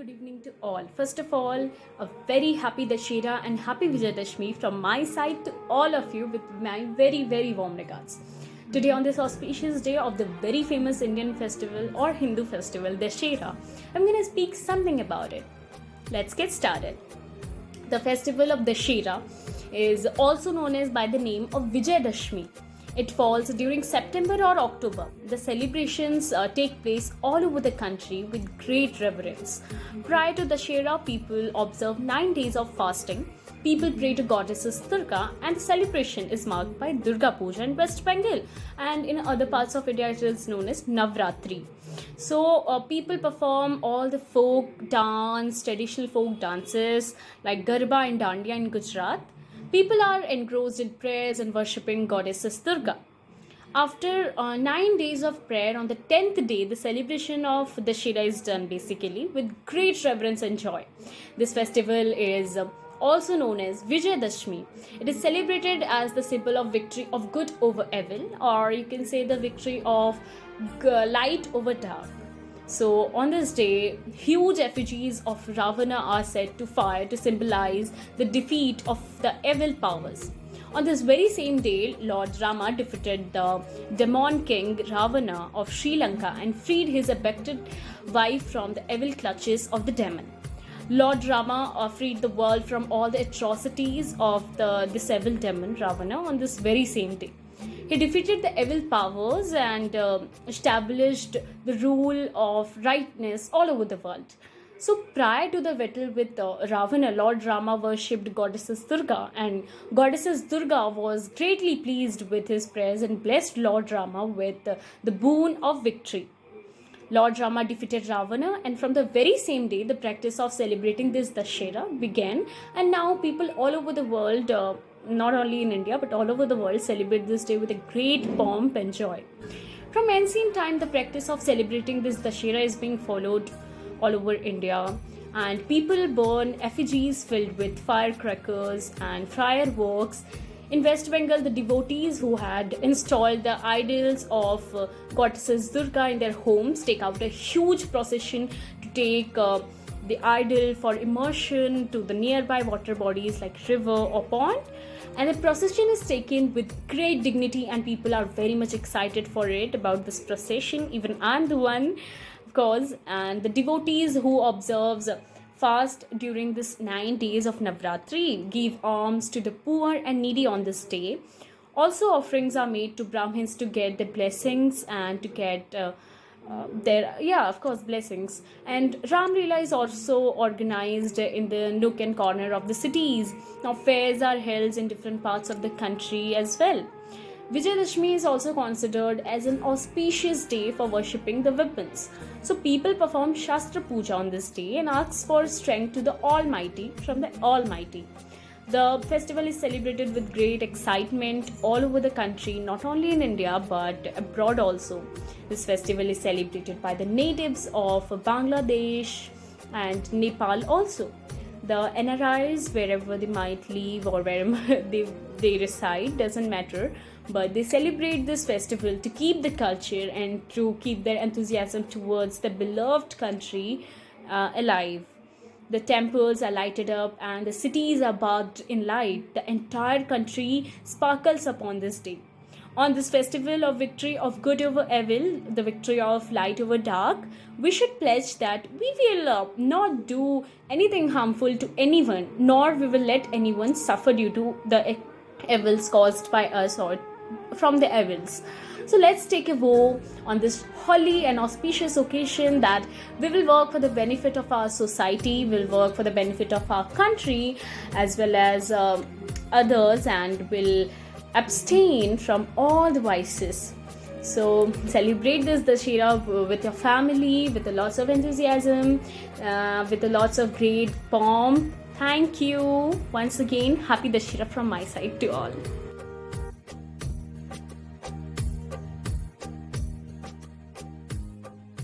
good evening to all. First of all, a very happy Dashera and happy Vijayadashmi from my side to all of you with my very warm regards. Today, on this auspicious day of the very famous Indian festival or Hindu festival, Dashera, I'm going to speak something about it. Let's get started. The festival of Dashera is also known as by the name of Vijayadashmi. It falls during September or October. The celebrations take place all over the country with great reverence. Prior to Dashera, people observe 9 days of fasting. People pray to goddesses Durga, and the celebration is marked by Durga Puja in West Bengal, and in other parts of India it is known as Navratri. So people perform all the traditional folk dances like Garba and Dandiya in Gujarat. People are engrossed in prayers and worshipping goddesses Durga. After 9 days of prayer, on the 10th day, the celebration of Dashera is done basically with great reverence and joy. This festival is also known as Vijayadashmi. It is celebrated as the symbol of victory of good over evil, or you can say the victory of light over dark. So on this day, huge effigies of Ravana are set to fire to symbolize the defeat of the evil powers. On this very same day, Lord Rama defeated the demon king Ravana of Sri Lanka and freed his abducted wife from the evil clutches of the demon. Lord Rama freed the world from all the atrocities of this evil demon Ravana on this very same day. He defeated the evil powers and established the rule of rightness all over the world. So prior to the battle with Ravana, Lord Rama worshipped goddesses Durga, and goddesses Durga was greatly pleased with his prayers and blessed Lord Rama with the boon of victory. Lord Rama defeated Ravana, and from the very same day, the practice of celebrating this Dashera began, and now people all over the world, not only in India but all over the world, celebrate this day with a great pomp and joy. From ancient time, the practice of celebrating this Dashera is being followed all over India, and people burn effigies filled with firecrackers and fireworks. In West Bengal, the devotees who had installed the idols of goddesses Durga in their homes take out a huge procession to take the idol for immersion to the nearby water bodies like river or pond. And the procession is taken with great dignity, and people are very much excited for it about this procession. Even I'm the one, of course. And the devotees who observes fast during this 9 days of Navratri give alms to the poor and needy on this day. Also, offerings are made to Brahmins to get the blessings and to get blessings. And Ram Leela is also organized in the nook and corner of the cities. Now fairs are held in different parts of the country as well. Vijayadashmi is also considered as an auspicious day for worshipping the weapons. So people perform Shastra Puja on this day and ask for strength to the Almighty from the Almighty. The festival is celebrated with great excitement all over the country, not only in India but abroad also. This festival is celebrated by the natives of Bangladesh and Nepal also. The NRIs, wherever they might live or wherever they reside, doesn't matter, but they celebrate this festival to keep the culture and to keep their enthusiasm towards the beloved country alive. The temples are lighted up and the cities are bathed in light. The entire country sparkles upon this day. On this festival of victory of good over evil, the victory of light over dark, we should pledge that we will not do anything harmful to anyone, nor we will let anyone suffer due to the evils caused by us or from the evils. So let's take a vow on this holy and auspicious occasion that we will work for the benefit of our society, will work for the benefit of our country as well as others, and will abstain from all the vices. So celebrate this Dashera with your family, with a lots of enthusiasm, with a lots of great pomp. Thank you once again. Happy Dashera from my side to all.